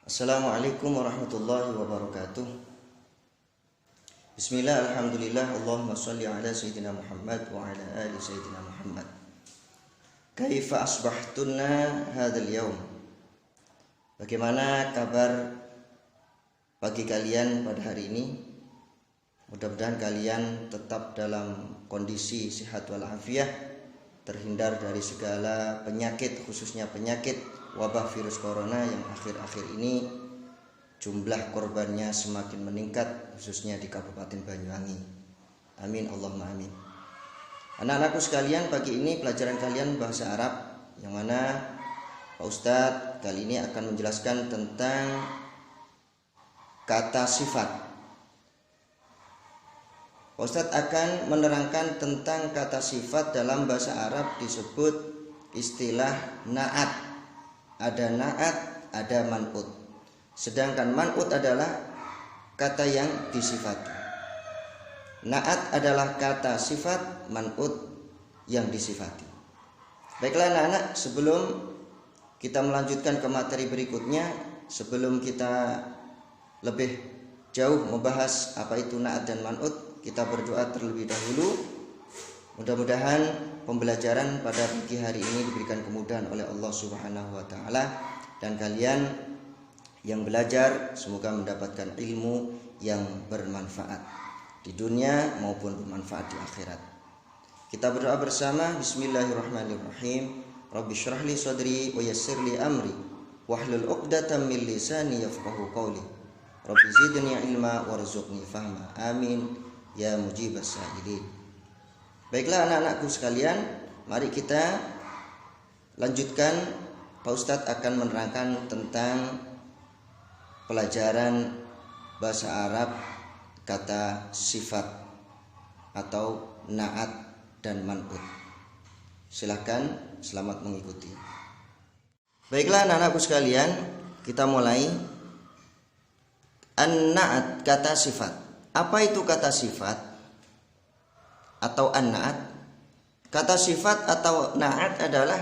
Assalamualaikum warahmatullahi wabarakatuh. Bismillah, alhamdulillah, Allahumma salli ala Sayyidina Muhammad wa ala ali Sayyidina Muhammad. Kaifa asbahtunna hadzal yaum? Bagaimana kabar pagi kalian pada hari ini? Mudah-mudahan kalian tetap dalam kondisi sehat walafiat, terhindar dari segala penyakit, khususnya penyakit wabah virus corona yang akhir-akhir ini jumlah korbannya semakin meningkat, khususnya di Kabupaten Banyuwangi. Amin Allahumma amin. Anak-anakku sekalian, pagi ini pelajaran kalian bahasa Arab, yang mana Pak Ustadz kali ini akan menjelaskan tentang kata sifat. Pak Ustadz akan menerangkan tentang kata sifat dalam bahasa Arab disebut istilah na'at. Ada na'at, ada man'ut. Sedangkan man'ut adalah kata yang disifati. Na'at adalah kata sifat, man'ut yang disifati. Baiklah anak-anak, sebelum kita melanjutkan ke materi berikutnya, sebelum kita lebih jauh membahas apa itu na'at dan man'ut, kita berdoa terlebih dahulu. Mudah-mudahan pembelajaran pada pagi hari ini diberikan kemudahan oleh Allah Subhanahu wa taala, dan kalian yang belajar semoga mendapatkan ilmu yang bermanfaat di dunia maupun bermanfaat di akhirat. Kita berdoa bersama. Bismillahirrahmanirrahim. Rabbi shrah li sadri wa yassir li amri wahlul 'uqdatam min lisani yafqahu qawli. Rabbi zidni ilma warzuqni fahma. Amin ya mujibas sa'ilin. Baiklah anak-anakku sekalian, mari kita lanjutkan. Pak Ustadz akan menerangkan tentang pelajaran bahasa Arab kata sifat atau na'at dan man'ut. Silakan, selamat mengikuti. Baiklah anak-anakku sekalian, kita mulai. An-na'at, kata sifat. Apa itu kata sifat atau an-na'at? Kata sifat atau na'at adalah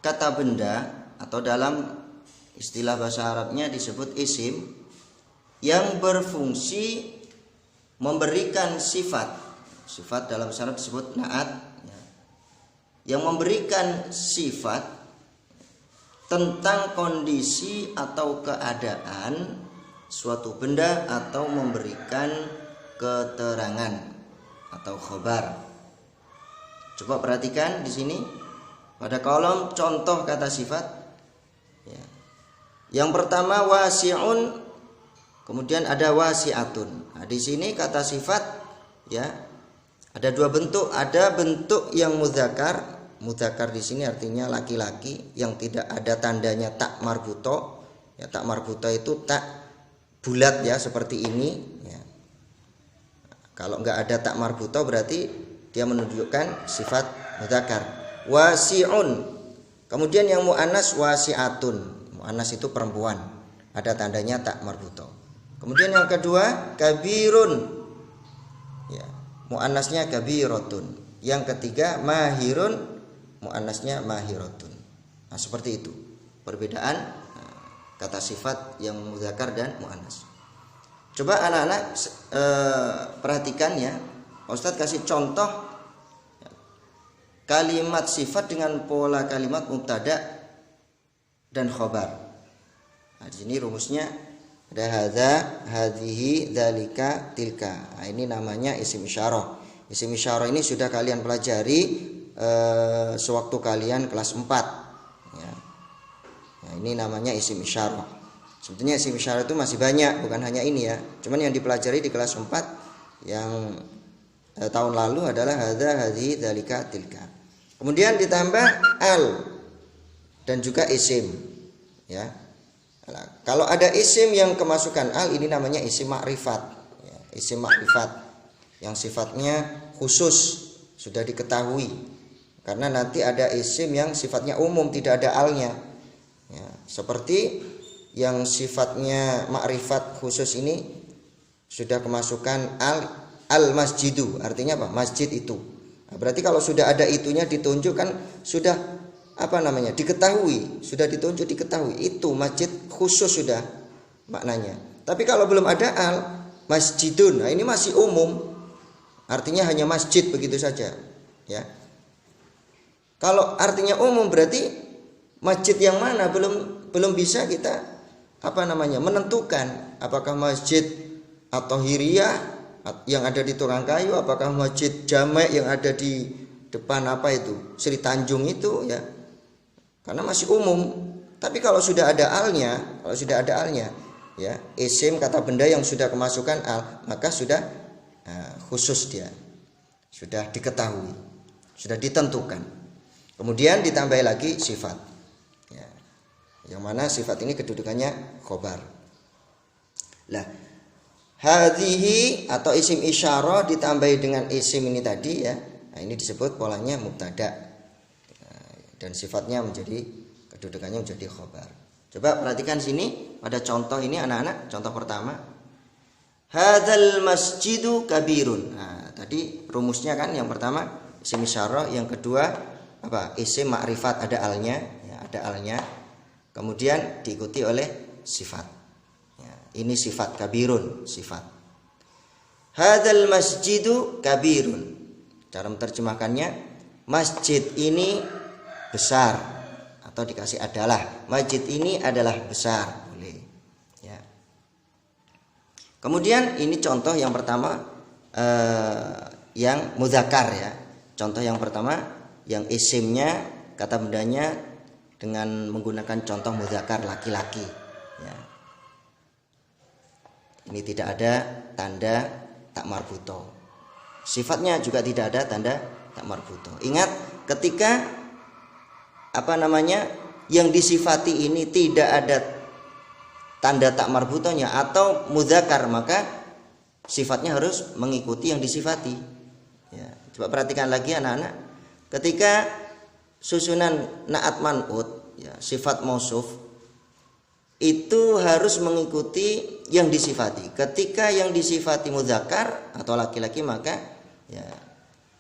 kata benda, atau dalam istilah bahasa Arabnya disebut isim, yang berfungsi memberikan sifat. Sifat dalam bahasa Arab disebut na'at, yang memberikan sifat tentang kondisi atau keadaan suatu benda atau memberikan keterangan atau khobar. Coba perhatikan di sini pada kolom contoh kata sifat. Ya. Yang pertama wasi'un, kemudian ada wasi'atun. Nah, di sini kata sifat ya ada dua bentuk. Ada bentuk yang mudzakkar. Mudzakkar di sini artinya laki-laki yang tidak ada tandanya tak marbuto. Ya, tak marbuto itu tak bulat ya seperti ini. Ya. Kalau enggak ada tak marbuto berarti dia menunjukkan sifat mudzakkar. Wasi'un. Kemudian yang muannas wasi'atun. Muannas itu perempuan, ada tandanya tak marbuto. Kemudian yang kedua kabirun. Ya, muannasnya kabiratun. Yang ketiga mahirun, muannasnya mahiratun. Nah, seperti itu perbedaan kata sifat yang mudzakkar dan muannas. Coba anak-anak perhatikan ya. Ustadz kasih contoh kalimat sifat dengan pola kalimat mubtada dan khobar. Nah, di sini rumusnya ada hadza, hadhihi, dzalika, tilka. Nah, ini namanya isim isyarah. Isim isyarah ini sudah kalian pelajari sewaktu kalian kelas 4. Ya. Nah, ini namanya isim isyarah. Sebetulnya isim isyarah itu masih banyak, bukan hanya ini ya. Cuman yang dipelajari di kelas 4 yang tahun lalu adalah hadza, hadhihi, dzalika, tilka. Kemudian ditambah al dan juga isim. Ya. Nah, kalau ada isim yang kemasukan al, ini namanya isim ma'rifat. Ya, isim ma'rifat yang sifatnya khusus, sudah diketahui. Karena nanti ada isim yang sifatnya umum, tidak ada alnya. Ya, seperti yang sifatnya ma'rifat khusus ini sudah kemasukan al masjidu, artinya apa? Masjid itu. Nah, berarti kalau sudah ada itunya ditunjukkan sudah diketahui, sudah ditunjuk diketahui, itu masjid khusus sudah maknanya. Tapi kalau belum ada al, masjidun, nah ini masih umum, artinya hanya masjid begitu saja, ya. Kalau artinya umum berarti masjid yang mana belum bisa kita menentukan apakah masjid atau hiriyah yang ada di Turangkayu, apakah masjid Jamek yang ada di depan Sri Tanjung itu, ya. Karena masih umum. Tapi kalau sudah ada alnya, ya, isim kata benda yang sudah kemasukan al, maka sudah khusus dia. Sudah diketahui, sudah ditentukan. Kemudian ditambah lagi sifat. Ya. Yang mana sifat ini kedudukannya khobar. Lah, hadhihi atau isim isyarah ditambah dengan isim ini tadi, ya. Nah, ini disebut polanya mubtada. Dan sifatnya kedudukannya menjadi khobar. Coba perhatikan sini pada contoh ini anak-anak, contoh pertama. Hadzal masjidu kabirun. Nah, tadi rumusnya kan yang pertama isim isyarah, yang kedua isim ma'rifat ada alnya, ya, ada alnya. Kemudian diikuti oleh sifat. Ya, ini sifat kabirun, sifat. Hadzal masjidu kabirun. Cara menerjemahkannya, masjid ini besar, atau dikasih adalah, masjid ini adalah besar, boleh, ya. Kemudian ini contoh yang pertama yang mudzakkar, ya. Contoh yang pertama yang isimnya kata bendanya dengan menggunakan contoh mudzakkar laki-laki, ya. Ini tidak ada tanda tak marbuto. Sifatnya juga tidak ada tanda tak marbuto. Ingat ketika yang disifati ini tidak ada tanda tak marbutonya atau mudzakkar, maka sifatnya harus mengikuti yang disifati, ya. Coba perhatikan lagi anak-anak, ketika susunan na'at man'ut, ya, sifat mausuf itu harus mengikuti yang disifati. Ketika yang disifati mudzakkar atau laki-laki, maka ya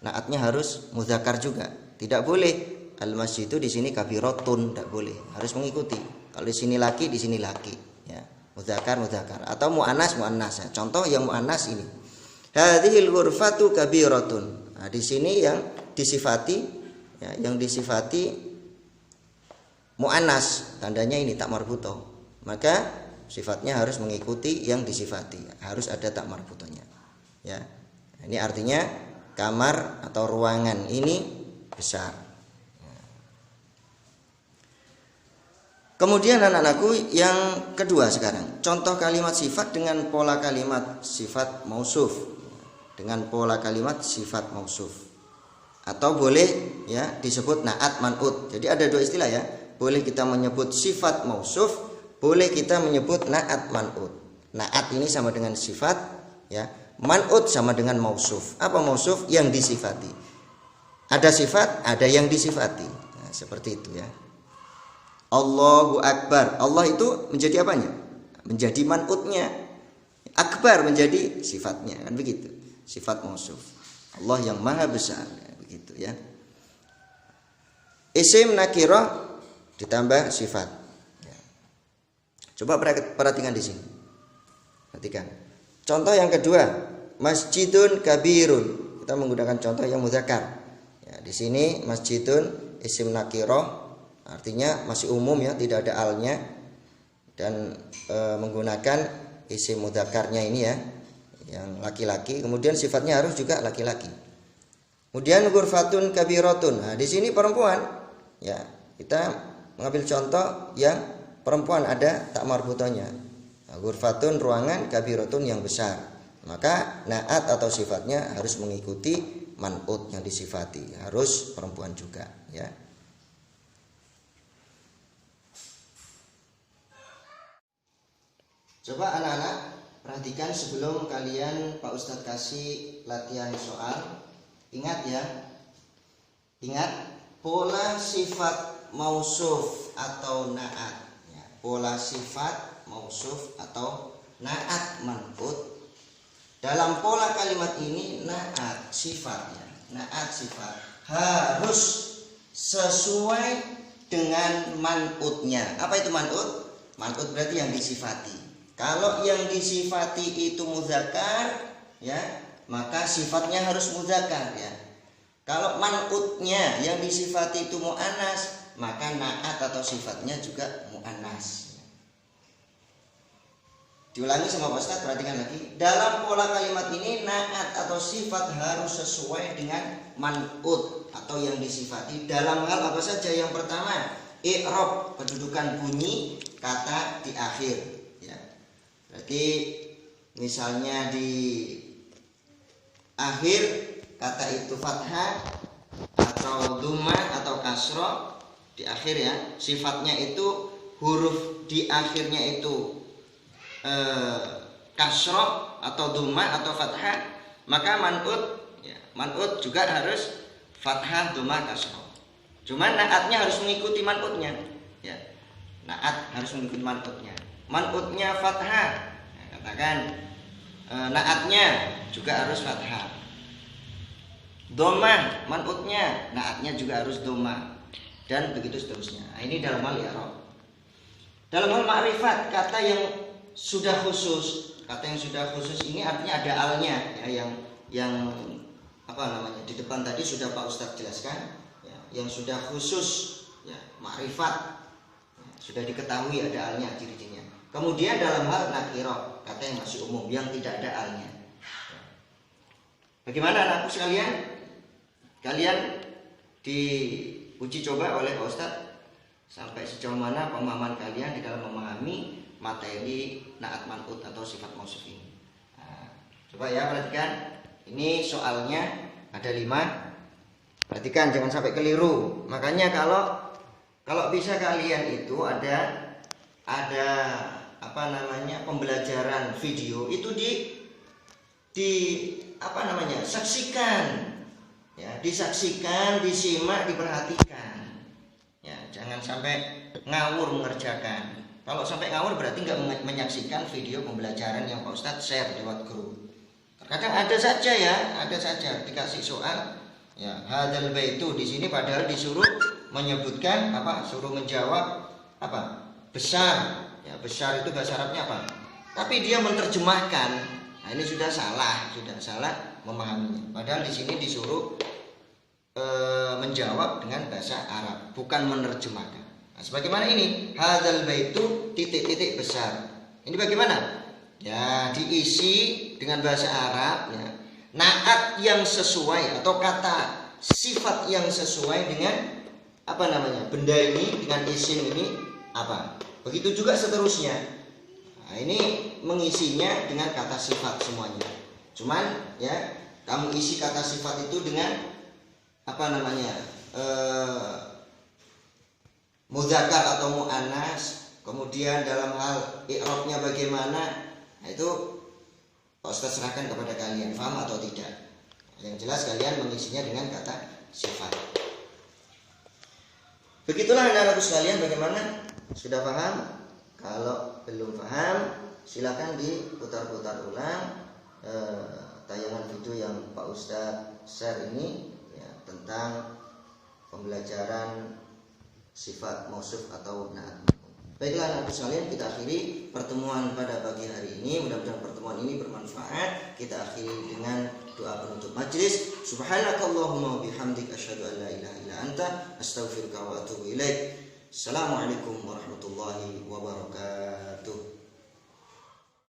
na'atnya harus mudzakkar juga. Tidak boleh al-masjid itu di sini kabiratun, tidak boleh, harus mengikuti. Kalau di sini laki, di sini laki, ya. Mudzakkar atau muannas, ya. Contoh yang muannas ini. Hadhil ghurfatu kabiratun. Nah, di sini yang disifati, ya, yang disifati muannas, tandanya ini tak marbuto. Maka sifatnya harus mengikuti yang disifati, harus ada tak marbutonya, ya. Ini artinya kamar atau ruangan ini besar. Kemudian anak-anakku yang kedua sekarang, contoh kalimat sifat dengan pola kalimat sifat mausuf, dengan pola kalimat sifat mausuf, atau boleh, ya, disebut na'at man'ut. Jadi ada dua istilah, ya, boleh kita menyebut sifat mausuf, boleh kita menyebut na'at man'ut. Na'at ini sama dengan sifat, ya, man'ut sama dengan mausuf. Apa mausuf? Yang disifati. Ada sifat, ada yang disifati. Nah, seperti itu, ya. Allahu Akbar. Allah itu menjadi apanya? Menjadi man'utnya. Akbar menjadi sifatnya, kan begitu. Sifat mausuf. Allah yang maha besar, ya, begitu, ya. Isim nakirah ditambah sifat, ya. Coba perhatikan di sini. Perhatikan. Contoh yang kedua, masjidun kabirun. Kita menggunakan contoh yang mudzakkar. Ya, di sini masjidun isim nakirah, artinya masih umum, ya, tidak ada alnya, dan menggunakan isim mudzakarnya ini, ya, yang laki-laki. Kemudian sifatnya harus juga laki-laki. Kemudian ghurfatun kabiratun. Nah, di sini perempuan, ya, kita mengambil contoh yang perempuan ada tak marbutonya. Nah, ghurfatun ruangan, kabiratun yang besar. Maka na'at atau sifatnya harus mengikuti man'ut yang disifati, harus perempuan juga, ya. Coba anak-anak perhatikan sebelum kalian Pak Ustadz kasih latihan soal. Ingat, ya, ingat pola sifat mausuf atau na'at, ya, pola sifat mausuf atau na'at man'ut. Dalam pola kalimat ini na'at sifatnya, na'at sifat harus sesuai dengan man'utnya. Apa itu man'ut? Man'ut berarti yang disifati. Kalau yang disifati itu muzakkar, ya, maka sifatnya harus muzakkar, ya. Kalau man'utnya yang disifati itu mu'annas, maka na'at atau sifatnya juga mu'annas. Diulangi sama Pak Ustadz, perhatikan lagi. Dalam pola kalimat ini na'at atau sifat harus sesuai dengan man'ut atau yang disifati dalam hal apa saja. Yang pertama, i'rab, kedudukan bunyi kata di akhir, ya. Berarti misalnya di akhir kata itu fathah atau dhammah atau kasroh di akhir, ya. Sifatnya itu huruf di akhirnya itu kasroh atau dhammah atau fathah, maka man'ut, ya, man'ut juga harus fathah, dhammah, kasroh. Cuman naatnya harus mengikuti man'utnya, ya. Naat harus mengikuti man'utnya. Man'utnya fathah, ya, katakan naatnya juga harus fathah. Dhammah man'utnya, naatnya juga harus dhammah, dan begitu seterusnya. Nah, ini dalam hal i'rab. Dalam hal ma'rifat, kata yang sudah khusus, ini artinya ada alnya, ya, yang apa namanya di depan tadi sudah Pak Ustadz jelaskan, ya, yang sudah khusus, ya, ma'rifat, ya, sudah diketahui ada alnya, ciri-cirinya. Kemudian dalam hal nakirah, kata yang masih umum yang tidak ada alnya. Bagaimana anakku sekalian? Kalian diuji coba oleh Pak Ustadz sampai sejauh mana pemahaman kalian di dalam memahami materi na'at man'ut atau sifat mausuf ini. Nah, coba ya perhatikan. Ini soalnya ada 5. Perhatikan jangan sampai keliru. Makanya kalau bisa kalian itu ada apa namanya pembelajaran video itu di apa namanya saksikan, ya, disaksikan, disimak, diperhatikan, ya, jangan sampai ngawur mengerjakan. Kalau sampai ngawur berarti nggak menyaksikan video pembelajaran yang Pak Ustadz share lewat grup. Terkadang ada saja dikasih soal, ya, hadzal baitu di sini padahal disuruh menyebutkan apa? Suruh menjawab apa? Besar. Ya, besar itu bahasa Arabnya apa? Tapi dia menerjemahkan. Nah, ini sudah salah memahaminya. Padahal di sini disuruh menjawab dengan bahasa Arab, bukan menerjemahkan. Nah, sebagaimana ini hadzal baitu titik-titik besar. Ini bagaimana? Ya, diisi dengan bahasa Arab, ya. Naat yang sesuai atau kata sifat yang sesuai dengan apa namanya? Benda ini dengan isim ini apa? Begitu juga seterusnya. Nah, ini mengisinya dengan kata sifat semuanya. Cuman, ya, kamu isi kata sifat itu dengan apa namanya? Muzakkar atau mu'annas, kemudian dalam hal i'rabnya bagaimana, nah itu Pak Ustadz serahkan kepada kalian, paham atau tidak. Yang jelas kalian mengisinya dengan kata sifat. Begitulah anak-anakku sekalian, bagaimana? Sudah paham? Kalau belum paham, silakan diputar-putar ulang tayangan video yang Pak Ustadz share ini, ya, tentang pembelajaran sifat mausuf atau na'at. Baiklah anak-anakku sekalian, kita akhiri pertemuan pada pagi hari ini. Mudah-mudahan pertemuan ini bermanfaat. Kita akhiri dengan doa penutup majelis. Subhanakallahumma bihamdik asyhadu an la ilaha illa anta astaghfiruka wa atubu ilaik. Assalamualaikum warahmatullahi wabarakatuh.